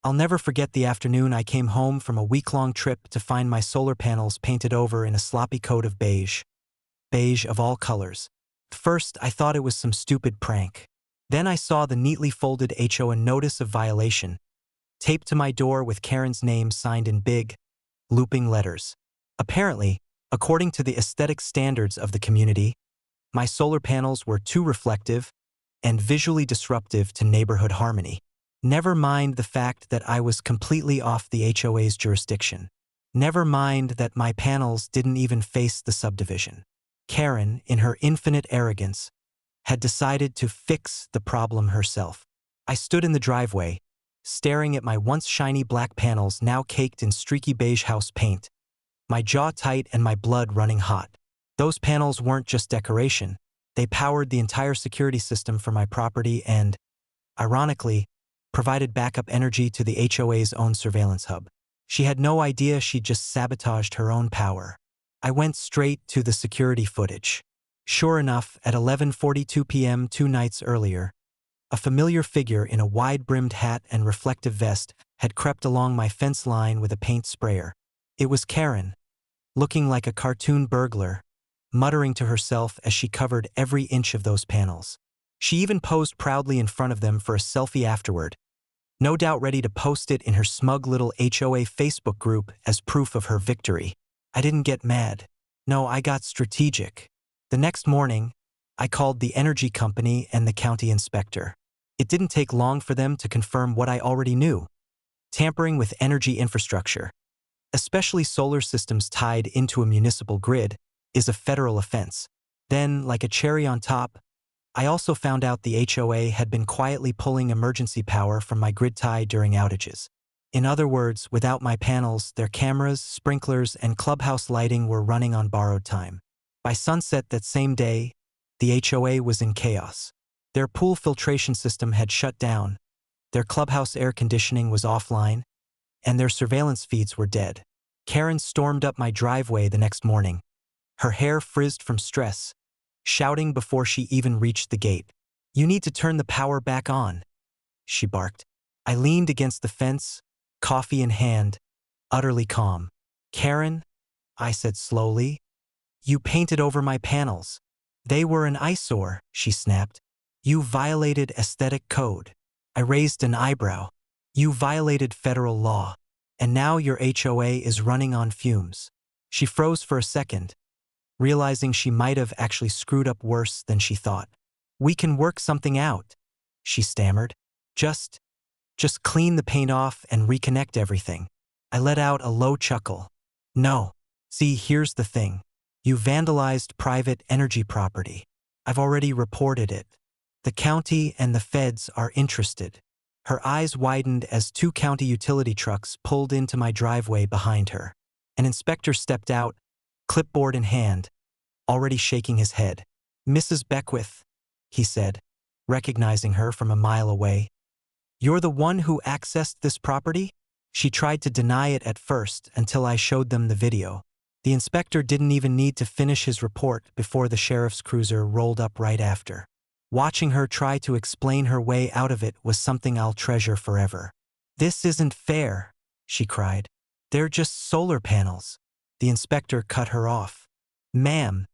I'll never forget the afternoon I came home from a week-long trip to find my solar panels painted over in a sloppy coat of beige. Beige of all colors. First, I thought it was some stupid prank. Then I saw the neatly folded HOA notice of violation, taped to my door with Karen's name signed in big, looping letters. Apparently, according to the aesthetic standards of the community, my solar panels were too reflective and visually disruptive to neighborhood harmony. Never mind the fact that I was completely off the HOA's jurisdiction. Never mind that my panels didn't even face the subdivision. Karen, in her infinite arrogance, had decided to fix the problem herself. I stood in the driveway, staring at my once shiny black panels now caked in streaky beige house paint, my jaw tight and my blood running hot. Those panels weren't just decoration. They powered the entire security system for my property and, ironically, provided backup energy to the HOA's own surveillance hub. She had no idea she'd just sabotaged her own power. I went straight to the security footage. Sure enough, at 11:42 p.m. 2 nights earlier, a familiar figure in a wide-brimmed hat and reflective vest had crept along my fence line with a paint sprayer. It was Karen, looking like a cartoon burglar, muttering to herself as she covered every inch of those panels. She even posed proudly in front of them for a selfie afterward, no doubt ready to post it in her smug little HOA Facebook group as proof of her victory. I didn't get mad. No, I got strategic. The next morning, I called the energy company and the county inspector. It didn't take long for them to confirm what I already knew. Tampering with energy infrastructure, especially solar systems tied into a municipal grid, is a federal offense. Then, like a cherry on top, I also found out the HOA had been quietly pulling emergency power from my grid tie during outages. In other words, without my panels, their cameras, sprinklers, and clubhouse lighting were running on borrowed time. By sunset that same day, the HOA was in chaos. Their pool filtration system had shut down, their clubhouse air conditioning was offline, and their surveillance feeds were dead. Karen stormed up my driveway the next morning, her hair frizzed from stress, shouting before she even reached the gate. "You need to turn the power back on," she barked. I leaned against the fence, coffee in hand, utterly calm. "Karen," I said slowly, "you painted over my panels. They were an eyesore," she snapped. "You violated aesthetic code." I raised an eyebrow. "You violated federal law. And now your HOA is running on fumes." She froze for a second, realizing she might have actually screwed up worse than she thought. "We can work something out," she stammered. Just clean the paint off and reconnect everything." I let out a low chuckle. "No. See, here's the thing. You vandalized private energy property. I've already reported it. The county and the feds are interested." Her eyes widened as 2 county utility trucks pulled into my driveway behind her. An inspector stepped out, clipboard in hand, already shaking his head. "Mrs. Beckwith," he said, recognizing her from a mile away. "You're the one who accessed this property?" She tried to deny it at first until I showed them the video. The inspector didn't even need to finish his report before the sheriff's cruiser rolled up right after. Watching her try to explain her way out of it was something I'll treasure forever. "This isn't fair," she cried. "They're just solar panels." The inspector cut her off. "Ma'am,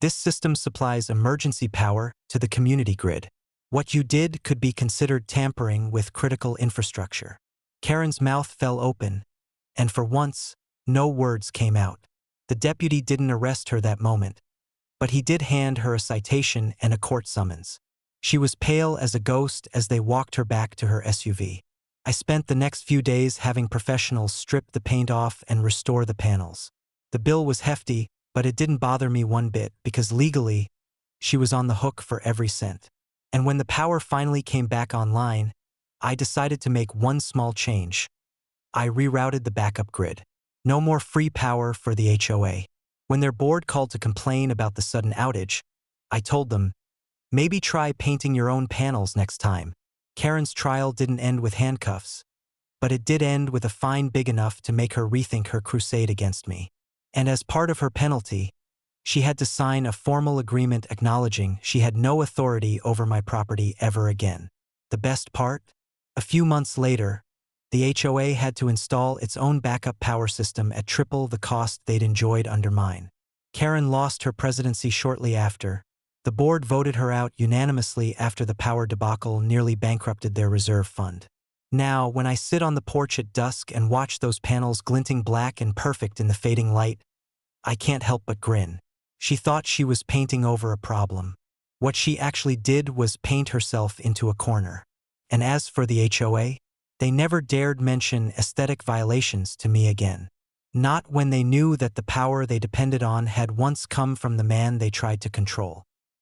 this system supplies emergency power to the community grid. What you did could be considered tampering with critical infrastructure." Karen's mouth fell open, and for once, no words came out. The deputy didn't arrest her that moment, but he did hand her a citation and a court summons. She was pale as a ghost as they walked her back to her SUV. I spent the next few days having professionals strip the paint off and restore the panels. The bill was hefty, but it didn't bother me one bit because legally, she was on the hook for every cent. And when the power finally came back online, I decided to make one small change. I rerouted the backup grid. No more free power for the HOA. When their board called to complain about the sudden outage, I told them, maybe try painting your own panels next time. Karen's trial didn't end with handcuffs, but it did end with a fine big enough to make her rethink her crusade against me. And as part of her penalty, she had to sign a formal agreement acknowledging she had no authority over my property ever again. The best part? A few months later, The HOA had to install its own backup power system at triple the cost they'd enjoyed under mine. Karen lost her presidency shortly after. The board voted her out unanimously after the power debacle nearly bankrupted their reserve fund. Now, when I sit on the porch at dusk and watch those panels glinting black and perfect in the fading light, I can't help but grin. She thought she was painting over a problem. What she actually did was paint herself into a corner. And as for the HOA, they never dared mention aesthetic violations to me again. Not when they knew that the power they depended on had once come from the man they tried to control.